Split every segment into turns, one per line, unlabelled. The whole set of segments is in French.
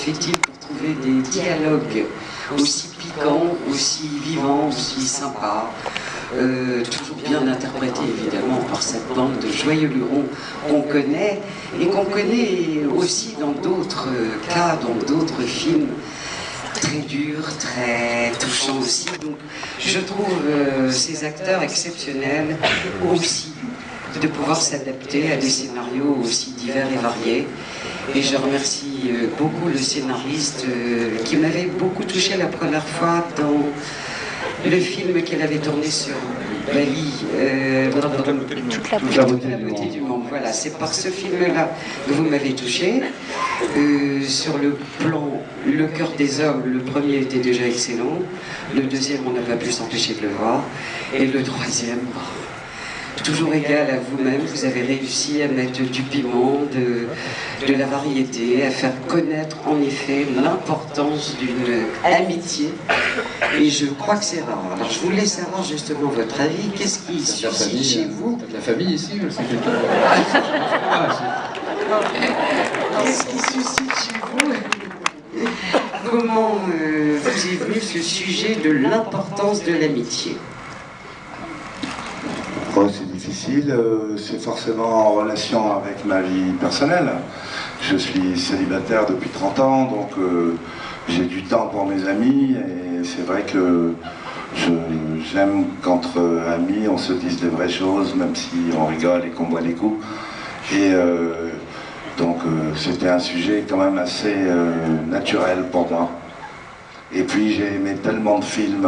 fait-il pour trouver des dialogues aussi piquants, aussi vivants, aussi sympas, toujours bien interprétés évidemment par cette bande de joyeux lurons qu'on connaît et qu'on connaît aussi dans d'autres cas, dans d'autres films très durs, très touchants aussi. Donc je trouve ces acteurs exceptionnels aussi de pouvoir s'adapter à des scénarios aussi divers et variés. Et je remercie beaucoup le scénariste qui m'avait beaucoup touché la première fois dans le film qu'elle avait tourné sur Bali, Toute la beauté du monde. Voilà, c'est par ce film-là que vous m'avez touché. Sur le plan Le cœur des hommes, le premier était déjà excellent. Le deuxième, on n'a pas pu s'empêcher de le voir. Et le troisième, toujours égal à vous-même, vous avez réussi à mettre du piment, de la variété, à faire connaître en effet l'importance d'une amitié. Et je crois que c'est rare. Alors je voulais savoir justement votre avis. Qu'est-ce qui suscite chez vous?
T'as de la famille ici ou c'est quelqu'un?
Qu'est-ce qui suscite chez vous? Comment vous est venu ce sujet de l'importance de l'amitié?
Oh, c'est difficile, c'est forcément en relation avec ma vie personnelle. Je suis célibataire depuis 30 ans, donc j'ai du temps pour mes amis, et c'est vrai que j'aime qu'entre amis on se dise des vraies choses, même si on rigole et qu'on boit les coups. Et donc c'était un sujet quand même assez naturel pour moi. Et puis j'ai aimé tellement de films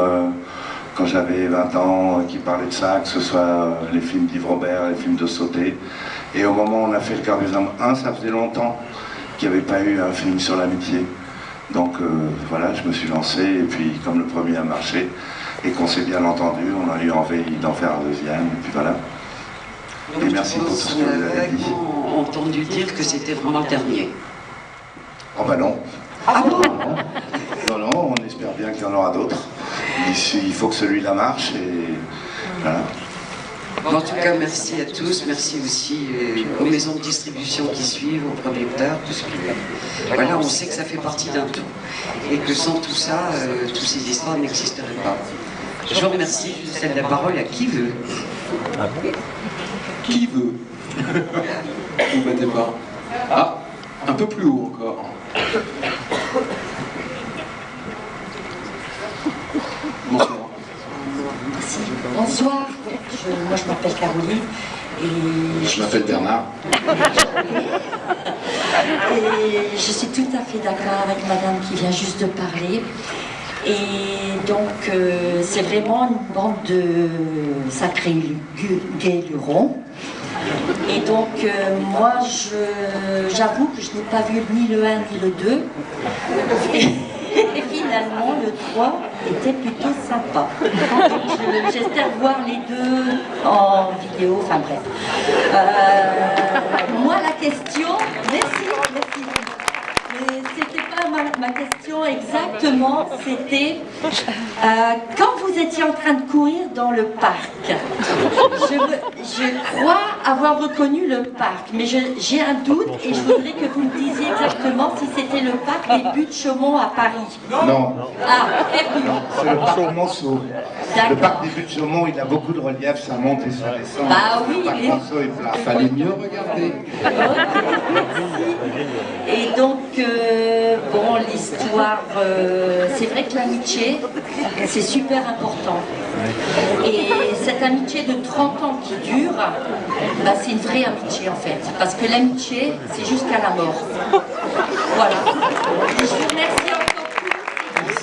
quand j'avais 20 ans, qui parlaient de ça, que ce soit les films d'Yves Robert, les films de Sauté. Et au moment où on a fait Le cœur des hommes 1, ça faisait longtemps qu'il n'y avait pas eu un film sur l'amitié. Donc voilà, je me suis lancé, et puis comme le premier a marché, et qu'on s'est bien entendu, on a eu envie d'en faire un deuxième, et puis voilà.
Donc,
et merci pour tout ce que vous avez dit.
On a entendu dire que c'était vraiment le dernier.
Oh bah non.
Ah bon?
Non, non, on espère bien qu'il y en aura d'autres. Il faut que celui-là marche, et voilà.
En tout cas, merci à tous, merci aussi aux maisons de distribution qui suivent, aux producteurs, puisque voilà, on sait que ça fait partie d'un tout, et que sans tout ça, toutes ces histoires n'existeraient pas. Je vous remercie, je cède la parole à qui veut.
Qui veut? Vous battez pas. Ah, un peu plus haut encore. Bonsoir.
Merci. Bonsoir. Moi, je m'appelle Caroline. Et
Je m'appelle Bernard.
Et je suis tout à fait d'accord avec madame qui vient juste de parler. Et donc, c'est vraiment une bande de sacrés gays lurons. Et donc, moi, j'avoue que je n'ai pas vu ni le 1 ni le 2. Et finalement, le 3 était plutôt sympa. J'espère voir les deux en vidéo, enfin bref. Moi, la question... Merci. Mais c'était pas ma question exactement, c'était quand vous étiez en train de courir dans le parc, je crois avoir reconnu le parc, mais j'ai un doute et je voudrais que vous me disiez exactement si c'était le parc des Buttes-Chaumont à Paris.
Non.
Ah, très bien.
C'est le parc Monceau. Le parc des Buttes-Chaumont, il a beaucoup de relief, ça monte et ça descend.
Bah oui,
le parc Monceau est plat.
Fallait mieux regarder.
Et donc, bon, l'histoire, c'est vrai que l'amitié, c'est super important. Et cette amitié de 30 ans qui dure, bah, c'est une vraie amitié en fait. Parce que l'amitié, c'est jusqu'à la mort. Voilà. Et je vous remercie encore plus.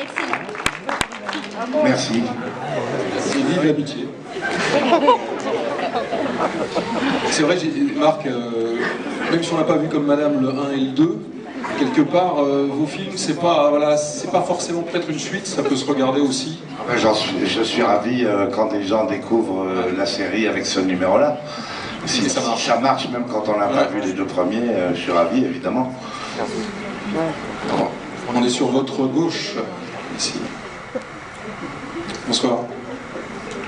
Excellent.
Merci.
C'est vive l'amitié. C'est vrai, Marc, même si on n'a pas vu comme madame le 1 et le 2, quelque part, vos films, c'est pas, voilà, c'est pas forcément peut-être une suite, ça peut se regarder aussi.
Je suis ravi quand les gens découvrent la série avec ce numéro-là. Si ça marche, même quand on n'a pas vu les deux premiers, je suis ravi, évidemment.
On est sur votre gauche, ici. Bonsoir.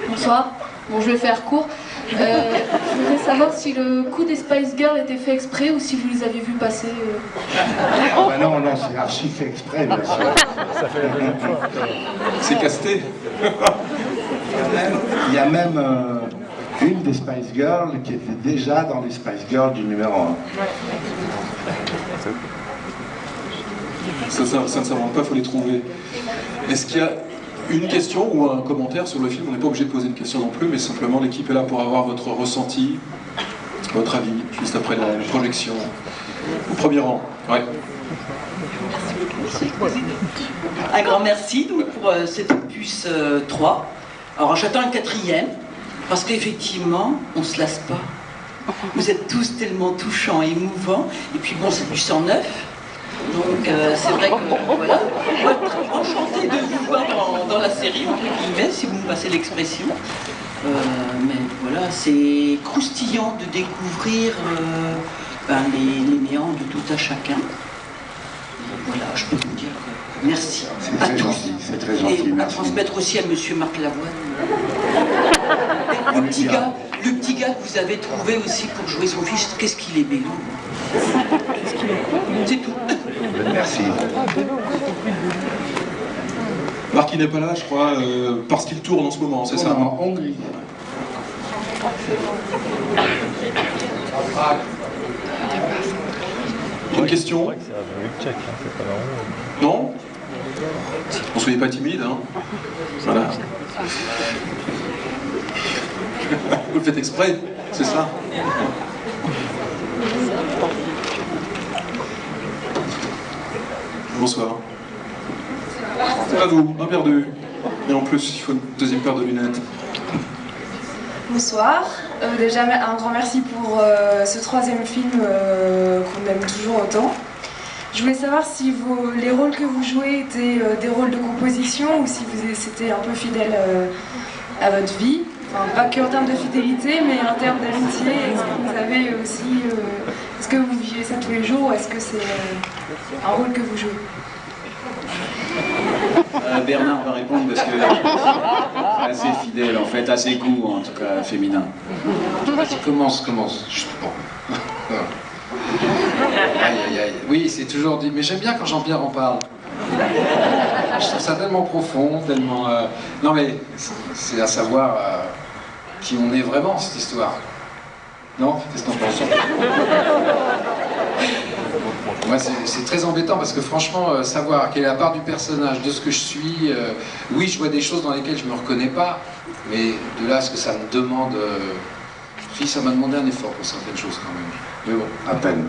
Bonsoir. Bon, je vais faire court. Je voudrais savoir si le coup des Spice Girls était fait exprès ou si vous les avez vus passer.
Ah bah non, non, c'est archi fait exprès, bien sûr.
Ça fait la deuxième fois.
C'est casté.
Il y a même une des Spice Girls qui était déjà dans les Spice Girls du numéro 1.
Ça ne s'invente pas, il faut les trouver. Est-ce qu'il y a une question ou un commentaire sur le film? On n'est pas obligé de poser une question non plus, mais simplement l'équipe est là pour avoir votre ressenti, votre avis, juste après la projection. Au premier rang. Ouais.
Un grand merci donc, pour cet opus 3. Alors j'attends un 4e, parce qu'effectivement, on ne se lasse pas. Vous êtes tous tellement touchants et émouvants, et puis bon, c'est du 109. Donc c'est vrai que voilà, moi très enchantée de vous voir dans la série, entre guillemets, si vous me passez l'expression. Mais voilà, c'est croustillant de découvrir les néants de tout à chacun. Voilà, je peux vous dire que merci
C'est
à
très
tous.
gentil, c'est très gentil,
Et à
merci.
transmettre aussi à monsieur Marc Lavoine. Le petit gars que vous avez trouvé aussi pour jouer son fils, qu'est-ce qu'il est béni. C'est tout.
Merci.
Marc, il n'est pas là, je crois, parce qu'il tourne en ce moment, c'est ça?
En Hongrie.
Une question?
C'est la République tchèque, hein, c'est pas normal.
Non? Ne soyez pas timide, hein. Voilà. Vous le faites exprès, c'est ça? Bonsoir. C'est à vous, un perdu. Et en plus, il faut une deuxième paire de lunettes.
Bonsoir. Déjà, un grand merci pour ce 3e film qu'on aime toujours autant. Je voulais savoir si les rôles que vous jouez étaient des rôles de composition ou si c'était un peu fidèle à votre vie. Enfin, pas qu'en termes de fidélité, mais en termes d'amitié. Est-ce que vous avez aussi... est-ce que vous vivez ça tous les jours ou est-ce que c'est un rôle que vous jouez?
Bernard va répondre parce que c'est assez fidèle en fait, assez court en tout cas féminin.
Vas-y, commence. Chut, bon. Aïe, aïe, aïe. Oui, c'est toujours dit, mais j'aime bien quand Jean-Pierre en parle. Je trouve ça tellement profond, tellement... Non mais, c'est à savoir qui on est vraiment, cette histoire. Non? Qu'est-ce que t'en penses? Moi, c'est très embêtant parce que franchement, savoir quelle est la part du personnage, de ce que je suis, oui, je vois des choses dans lesquelles je me reconnais pas, mais de là à ce que ça me demande... Si, ça m'a demandé un effort pour certaines choses quand même. Mais bon.
À peine.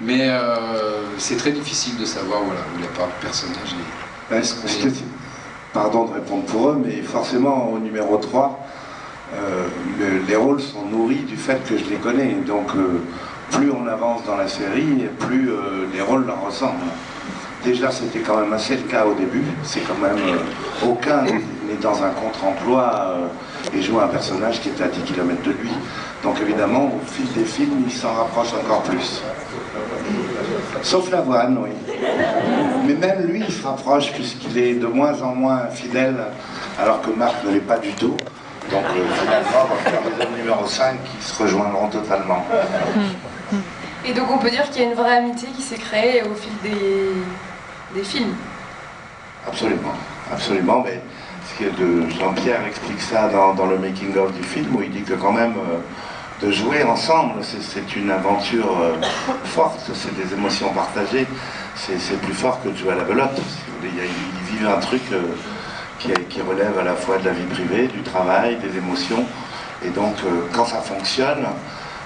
Mais c'est très difficile de savoir voilà, où la part du personnage est.
Pardon de répondre pour eux, mais forcément au numéro 3, les rôles sont nourris du fait que je les connais. Donc plus on avance dans la série, plus les rôles leur ressemblent. Déjà c'était quand même assez le cas au début. C'est quand même aucun n'est dans un contre-emploi et joue un personnage qui est à 10 km de lui. Donc évidemment, au fil des films, il s'en rapproche encore plus. Sauf Lavoine, oui. Mais même lui, il se rapproche puisqu'il est de moins en moins fidèle, alors que Marc ne l'est pas du tout. Donc finalement, on va faire les hommes numéro 5 qui se rejoindront totalement.
Et donc on peut dire qu'il y a une vraie amitié qui s'est créée au fil des films.
Absolument, absolument. Mais Jean-Pierre explique ça dans le making-of du film, où il dit que quand même, de jouer ensemble, c'est une aventure forte, c'est des émotions partagées, c'est plus fort que de jouer à la belote. Si vous voulez. Ils vivent un truc qui relève à la fois de la vie privée, du travail, des émotions. Et donc, quand ça fonctionne,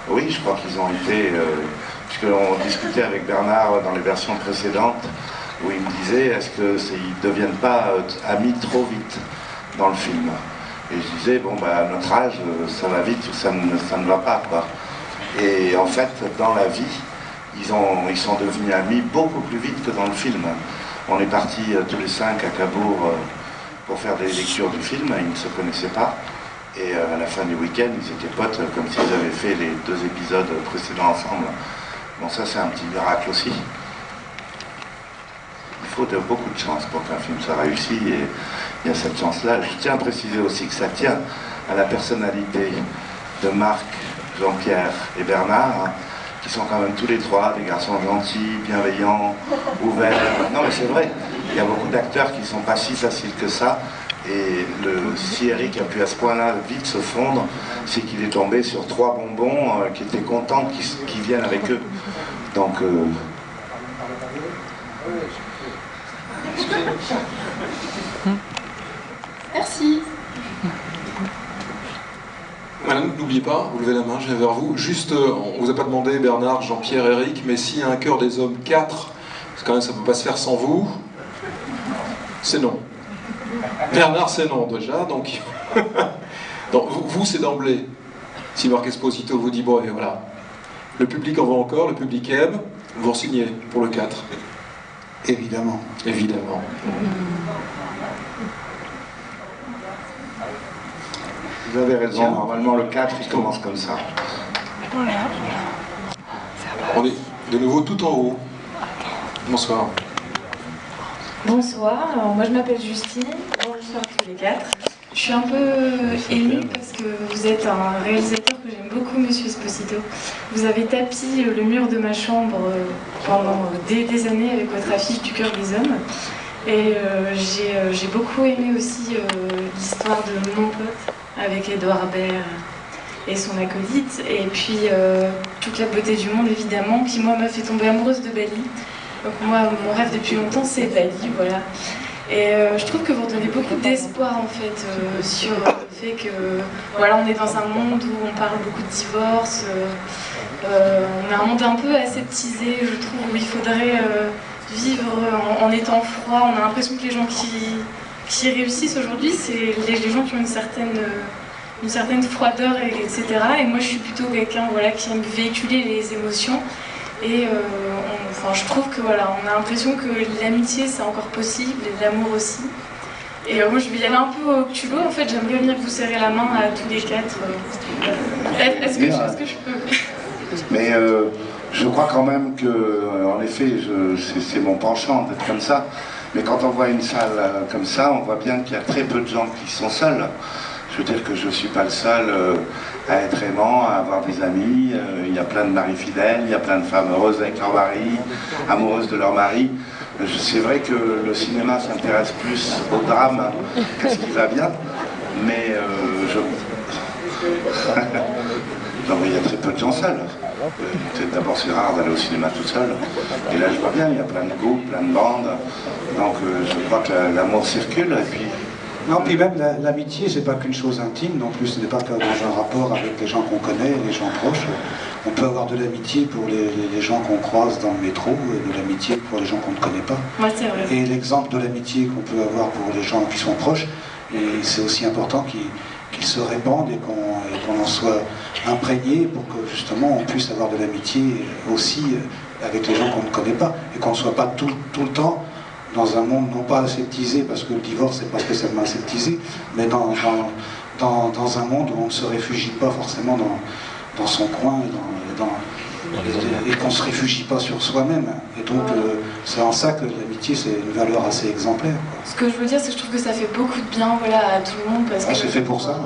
oui, je crois qu'ils ont été... puisqu'on discutait avec Bernard dans les versions précédentes, où il me disait, est-ce qu'ils ne deviennent pas amis trop vite dans le film? Et je disais, bon, bah, à notre âge, ça va vite ou ça ne va pas, quoi. Et en fait, dans la vie, ils sont devenus amis beaucoup plus vite que dans le film. On est partis tous les 5 à Cabourg pour faire des lectures du film, ils ne se connaissaient pas. Et à la fin du week-end, ils étaient potes comme s'ils avaient fait les 2 épisodes précédents ensemble. Bon, ça c'est un petit miracle aussi. Il faut beaucoup de chance pour qu'un film soit réussi et il y a cette chance-là. Je tiens à préciser aussi que ça tient à la personnalité de Marc, Jean-Pierre et Bernard, qui sont quand même tous les trois des garçons gentils, bienveillants, ouverts. Non mais c'est vrai, il y a beaucoup d'acteurs qui ne sont pas si faciles que ça. Et si Eric a pu à ce point-là vite se fondre, c'est qu'il est tombé sur 3 bonbons qui étaient contents qu'ils viennent avec eux. Donc...
Merci.
Madame, n'oubliez pas, vous levez la main, je viens vers vous. Juste, on vous a pas demandé, Bernard, Jean-Pierre, Eric, mais s'il y a un chœur des hommes 4, parce que quand même ça ne peut pas se faire sans vous, c'est non. Bernard, c'est non déjà, donc... donc vous c'est d'emblée. Si Marc Esposito vous dit, bon, et voilà, le public en veut encore, le public aime, vous re-signez pour le 4.
Évidemment.
Évidemment.
Vous avez raison, normalement le 4 il commence comme ça.
On est de nouveau tout en haut. Bonsoir.
Bonsoir, alors moi je m'appelle Justine, bonsoir tous les 4. Je suis un peu émue parce que vous êtes un réalisateur que j'aime beaucoup, Monsieur Esposito. Vous avez tapi le mur de ma chambre pendant des années avec votre affiche du cœur des hommes. Et j'ai beaucoup aimé aussi l'histoire de Mon pote avec Édouard Baird et son acolyte. Et puis toute la beauté du monde évidemment, qui moi m'a fait tomber amoureuse de Bali. Donc moi, mon rêve depuis longtemps, c'est Bali, voilà. Et je trouve que vous donnez beaucoup d'espoir en fait sur le fait que voilà, on est dans un monde où on parle beaucoup de divorce. On a un monde un peu aseptisé, je trouve, où il faudrait vivre en étant froid. On a l'impression que les gens qui réussissent aujourd'hui, c'est les gens qui ont une certaine froideur, etc. Et moi, je suis plutôt quelqu'un voilà, qui aime véhiculer les émotions. Et enfin, je trouve que voilà, on a l'impression que l'amitié c'est encore possible et l'amour aussi. Et moi je vais y aller un peu au culot, en fait j'aimerais venir vous serrer la main à tous les 4. Est-ce que je peux?
Mais je crois quand même que, en effet, c'est mon penchant d'être comme ça. Mais quand on voit une salle comme ça, on voit bien qu'il y a très peu de gens qui sont seuls. Je veux dire que je ne suis pas le seul à être aimant, à avoir des amis. Il y a plein de maris fidèles, il y a plein de femmes heureuses avec leur mari, amoureuses de leur mari. C'est vrai que le cinéma s'intéresse plus au drame qu'à ce qui va bien, mais non, mais il y a très peu de gens seuls. D'abord c'est rare d'aller au cinéma tout seul. Et là je vois bien, il y a plein de groupes, plein de bandes. Donc je crois que l'amour circule et puis...
Non, puis même l'amitié, c'est pas qu'une chose intime non plus, ce n'est pas que dans un rapport avec les gens qu'on connaît, les gens proches. On peut avoir de l'amitié pour les gens qu'on croise dans le métro, et de l'amitié pour les gens qu'on ne connaît pas.
Ouais, c'est vrai.
Et l'exemple de l'amitié qu'on peut avoir pour les gens qui sont proches, et c'est aussi important qu'ils se répandent et qu'on en soit imprégné pour que justement on puisse avoir de l'amitié aussi avec les gens qu'on ne connaît pas, et qu'on ne soit pas tout le temps dans un monde non pas aseptisé, parce que le divorce n'est pas spécialement aseptisé, mais dans un monde où on ne se réfugie pas forcément dans son coin et qu'on ne se réfugie pas sur soi-même. Et donc c'est en ça que l'amitié c'est une valeur assez exemplaire.
Ce que je veux dire, c'est que je trouve que ça fait beaucoup de bien voilà, à tout le monde. Parce que
c'est fait pour ça.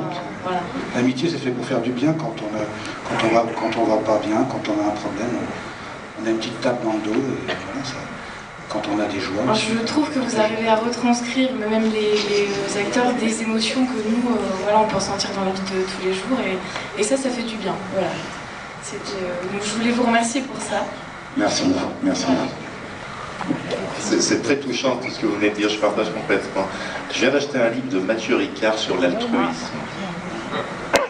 Voilà.
L'amitié c'est fait pour faire du bien quand on va pas bien, quand on a un problème. On a une petite tape dans le dos et voilà, ça. Quand on a des joies.
Alors, je trouve que vous arrivez à retranscrire, même les acteurs, des émotions que nous, voilà, on peut ressentir dans la vie de tous les jours, et ça fait du bien. Voilà. Donc je voulais vous remercier pour ça.
Merci, merci.
C'est très touchant tout ce que vous venez de dire, je partage complètement. Je viens d'acheter un livre de Mathieu Ricard sur l'altruisme.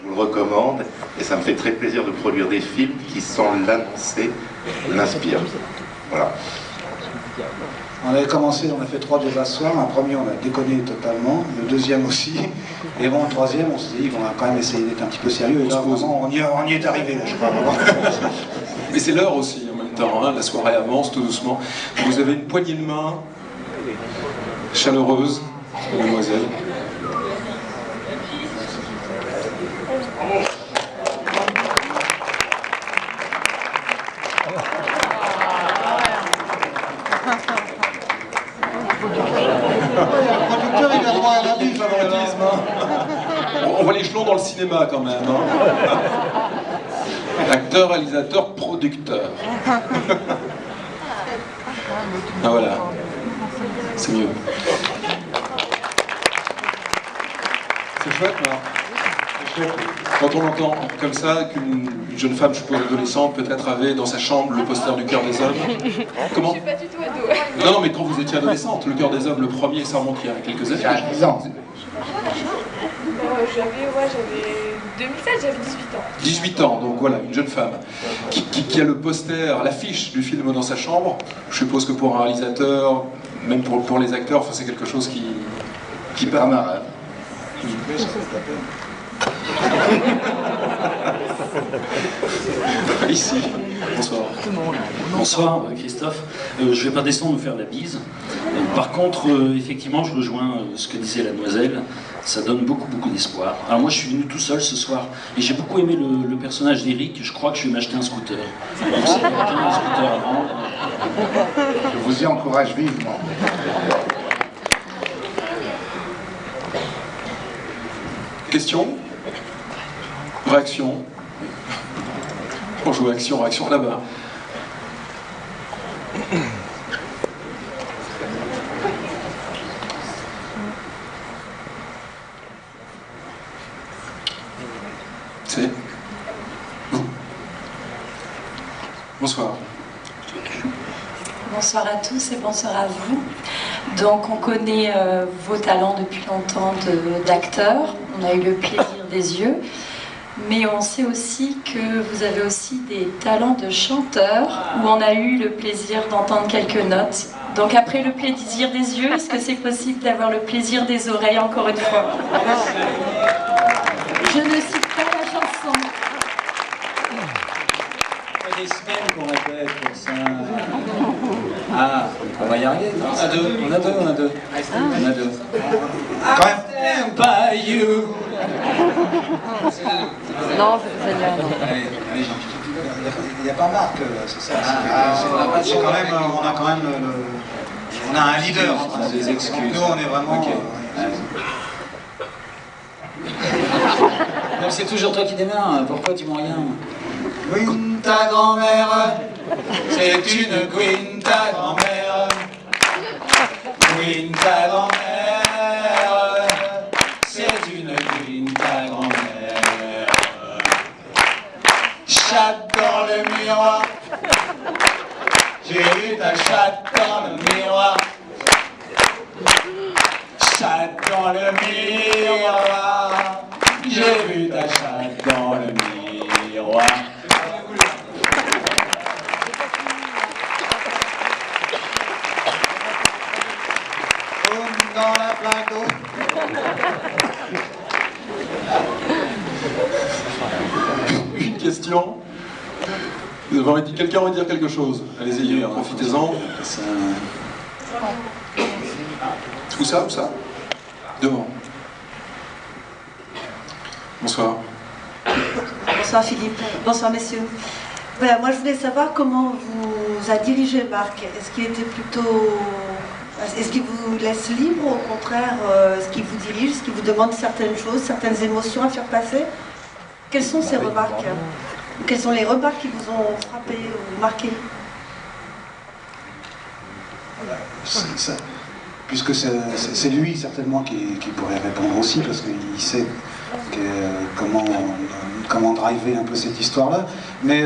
Je vous le recommande, et ça me fait très plaisir de produire des films qui, sans l'annoncer, l'inspirent. Voilà.
On avait commencé, on a fait 3 débats ce soir. Un premier, on a déconné totalement. Le deuxième aussi. Et bon, le troisième, on s'est dit qu'on va quand même essayer d'être un petit peu sérieux. Et là, vraiment, on y est arrivé, là, je crois.
Mais c'est l'heure aussi, en même temps. Hein, la soirée avance tout doucement. Vous avez une poignée de main chaleureuse, mademoiselle. voit l'échelon dans le cinéma quand même. Hein. Acteur, réalisateur, producteur. Ah voilà. C'est mieux. C'est chouette, hein. Quand on entend comme ça qu'une jeune femme, je suppose adolescente, peut-être avait dans sa chambre le poster du Cœur des Hommes. Comment? Je suis pas du tout ado. Non, mais quand vous étiez adolescente, le Cœur des Hommes, le premier, ça remonte il y a quelques années.
Il y a 10 ans.
J'avais 2007, j'avais 18 ans.
18 ans, donc voilà, une jeune femme qui a le poster, l'affiche du film dans sa chambre. Je suppose que pour un réalisateur, même pour les acteurs, enfin, c'est quelque chose qui perd un rêve. Ici, bonsoir.
Bonsoir Christophe. Je ne vais pas descendre me faire la bise. Par contre, effectivement, je rejoins ce que disait la demoiselle. Ça donne beaucoup d'espoir. Alors moi, je suis venu tout seul ce soir et j'ai beaucoup aimé le personnage d'Eric. Je crois que je vais m'acheter un scooter. Donc, c'est un scooter à vendre.
Je vous y encourage vivement.
Question? Réaction? On joue action, réaction là-bas. C'est vous. Bonsoir.
Bonsoir à tous et bonsoir à vous. Donc on connaît vos talents depuis longtemps d'acteurs, on a eu le plaisir des yeux, mais on sait aussi que vous avez aussi des talents de chanteur, où on a eu le plaisir d'entendre quelques notes. Donc après le plaisir des yeux, est-ce que c'est possible d'avoir le plaisir des oreilles encore une fois? Je ne cite pas la chanson.
Ça fait des semaines qu'on répète pour ça. Ah, on va y arriver. On a deux. On a deux.
Quand même.
Stand by you.
Non, c'est Seigneur, non.
Allez,
Il n'y a pas Marc, c'est ça. C'est quand même, on a quand même on a un leader.
Des excuses.
Nous, on est vraiment.
Ok. Non, c'est toujours toi qui démarres. Pourquoi tu m'en rien?
Queen, ta grand-mère, c'est une Queen, ta grand-mère. Queen, ta grand-mère, c'est une Queen, ta grand-mère. Chatte dans le miroir, j'ai vu ta chatte dans le miroir. Chatte dans le miroir, j'ai vu ta chatte dans le miroir. Dans la flaque d'eau.
Une question. Vous avez dit, quelqu'un va dire quelque chose. Allez-y, profitez-en. Où ça? Devant. Bonsoir.
Bonsoir Philippe. Bonsoir messieurs. Voilà, moi je voulais savoir comment vous a dirigé Marc. Est-ce qu'il était plutôt... Est-ce qu'il vous laisse libre, au contraire, est-ce qu'il vous dirige, est-ce qu'il vous demande certaines choses, certaines émotions à faire passer? Quelles sont ces remarques? Quelles sont les remarques qui vous ont frappé ou marqué?
Puisque c'est lui certainement qui pourrait répondre aussi, parce qu'il sait comment driver un peu cette histoire-là. Mais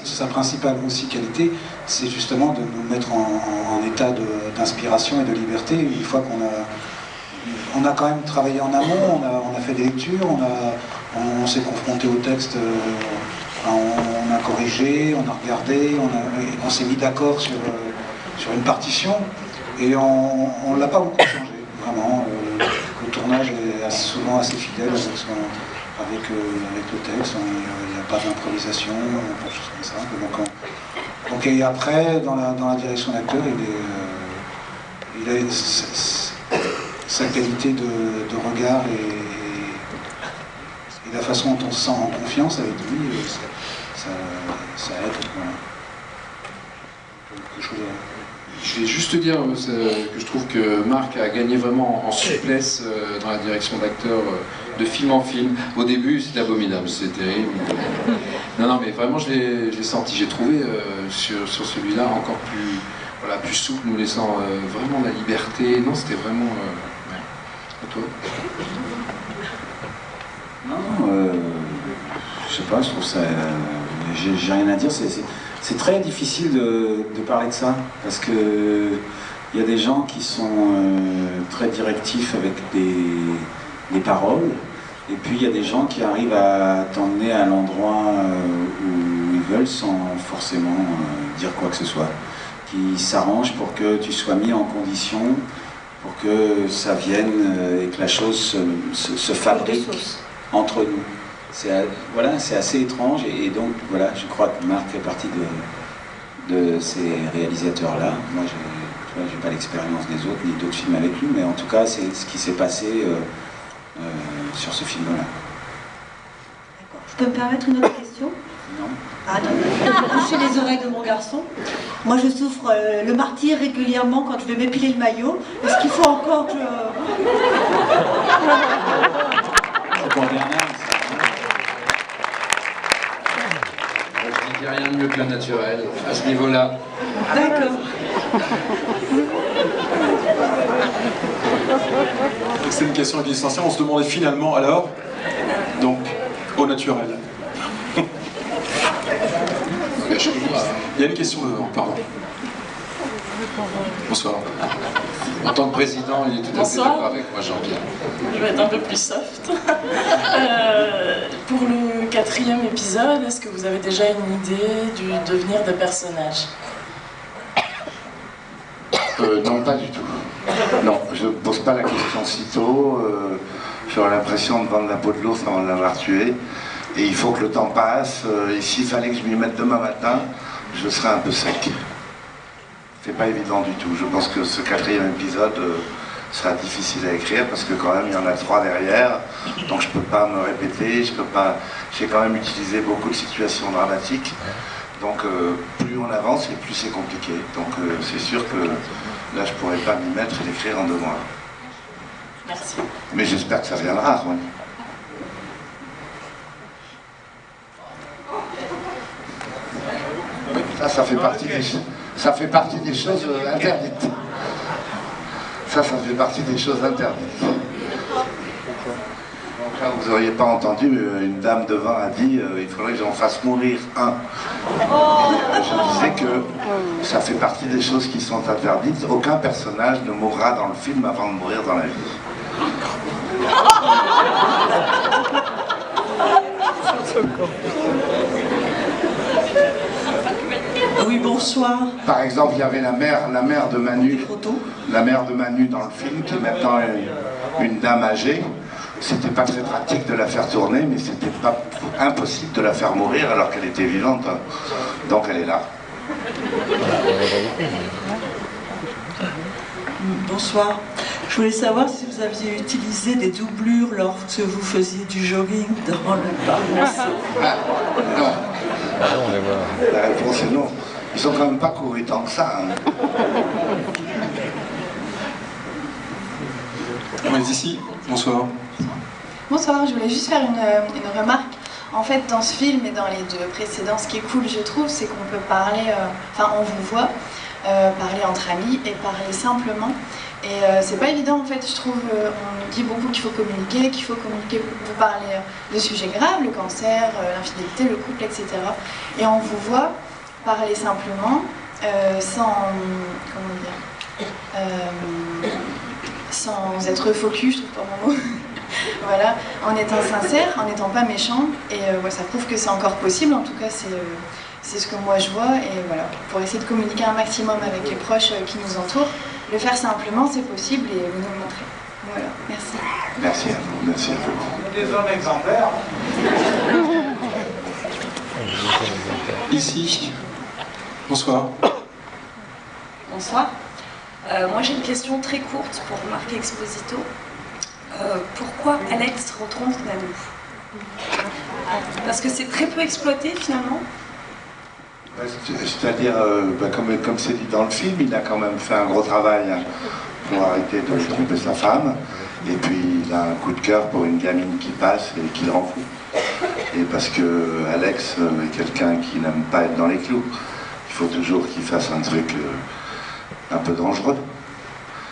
sa principale aussi qualité, c'est justement de nous mettre en état d'inspiration et de liberté, une fois qu'on a quand même travaillé en amont, on a fait des lectures, on s'est confronté au texte, on a corrigé, on a regardé, on s'est mis d'accord sur une partition, et on ne l'a pas beaucoup changé, vraiment. Le tournage est souvent assez fidèle avec le texte, il n'y a pas d'improvisation, pas de choses comme ça. Donc, et après, dans la direction d'acteur, il a sa qualité de regard et la façon dont on se sent en confiance avec lui, ça aide. Voilà. Quelque chose à...
Je vais juste dire que je trouve que Marc a gagné vraiment en souplesse dans la direction d'acteur de film en film. Au début, c'était abominable, c'était terrible. Non, mais vraiment, je l'ai senti. J'ai trouvé sur celui-là encore plus, voilà, plus souple, nous laissant vraiment la liberté. Non, c'était vraiment... ouais. À toi?
Non, je sais pas, je trouve ça... j'ai rien à dire. C'est très difficile de parler de ça, parce que il y a des gens qui sont très directifs avec des paroles, et puis il y a des gens qui arrivent à t'emmener à l'endroit où ils veulent sans forcément dire quoi que ce soit, qui s'arrangent pour que tu sois mis en condition, pour que ça vienne et que la chose se fabrique entre nous. Voilà, c'est assez étrange, et donc voilà, je crois que Marc fait partie de ces réalisateurs-là. Moi, je n'ai pas l'expérience des autres, ni d'autres films avec lui, mais en tout cas, c'est ce qui s'est passé sur ce film-là.
Je peux me permettre une autre question?
Non.
Ah non, je vais coucher les oreilles de mon garçon. Moi, je souffre le martyre régulièrement quand je vais m'épiler le maillot. Est-ce qu'il faut encore que...
C'est pour Bernard.
Il n'y a rien de mieux que le naturel, à ce niveau-là.
D'accord.
C'est une question existentielle, on se demandait finalement alors, donc, au naturel. Il y a une question devant, pardon. Bonsoir.
En tant que président, il est tout à fait d'accord avec moi, Jean-Pierre.
Je vais être un peu plus soft. Pour le 4e épisode, est-ce que vous avez déjà une idée du devenir des personnages?
Non, pas du tout. Non, je ne pose pas la question si tôt. J'aurais l'impression de vendre la peau de l'ours avant de l'avoir tué. Et il faut que le temps passe. Et s'il fallait que je m'y mette demain matin, je serais un peu sec. C'est pas évident du tout. Je pense que ce 4e épisode sera difficile à écrire parce que quand même il y en a 3 derrière. Donc je peux pas me répéter, je peux pas. J'ai quand même utilisé beaucoup de situations dramatiques. Donc plus on avance et plus c'est compliqué. Donc c'est sûr que là je pourrais pas m'y mettre et l'écrire en 2 mois.
Merci.
Mais j'espère que ça viendra, oui. Ça fait partie des choses interdites. Ça fait partie des choses interdites. Donc là, vous n'auriez pas entendu, une dame devant a dit il faudrait que j'en fasse mourir un. Et je disais que ça fait partie des choses qui sont interdites. Aucun personnage ne mourra dans le film avant de mourir dans la vie.
Oui, bonsoir.
Par exemple, il y avait la mère de Manu dans le film, qui est maintenant une dame âgée. C'était pas très pratique de la faire tourner, mais c'était pas impossible de la faire mourir alors qu'elle était vivante. Donc elle est là.
Bonsoir. Je voulais savoir si vous aviez utilisé des doublures lorsque vous faisiez du jogging dans le parc.
Non. La réponse est non. Ils sont quand même pas courus tant que ça. Hein.
Mais ici, bonsoir.
Bonsoir, je voulais juste faire une remarque. En fait, dans ce film et dans les 2 précédents, ce qui est cool, je trouve, c'est qu'on peut parler, enfin, on vous voit parler entre amis et parler simplement. Et c'est pas évident, en fait, je trouve. On nous dit beaucoup qu'il faut communiquer, vous parler de sujets graves, le cancer, l'infidélité, le couple, etc. Et on vous voit parler simplement, sans, comment dire, sans être focus, je trouve pas mon mot. Voilà, en étant sincère, en n'étant pas méchant, et ouais, ça prouve que c'est encore possible. En tout cas, c'est ce que moi je vois, et voilà, pour essayer de communiquer un maximum avec les proches qui nous entourent, le faire simplement, c'est possible, et vous nous le montrez. Voilà, merci.
Merci à vous, merci à vous.
Des hommes exemplaires.
Ici, bonsoir.
Bonsoir. Moi j'ai une question très courte pour Marc Exposito. Pourquoi Alex rencontre Nanou? Parce que c'est très peu exploité finalement.
C'est-à-dire, comme c'est dit dans le film, il a quand même fait un gros travail pour arrêter de tromper sa femme. Et puis, il a un coup de cœur pour une gamine qui passe et qui le rend fou. Et parce que Alex est quelqu'un qui n'aime pas être dans les clous. Il faut toujours qu'il fasse un truc un peu dangereux.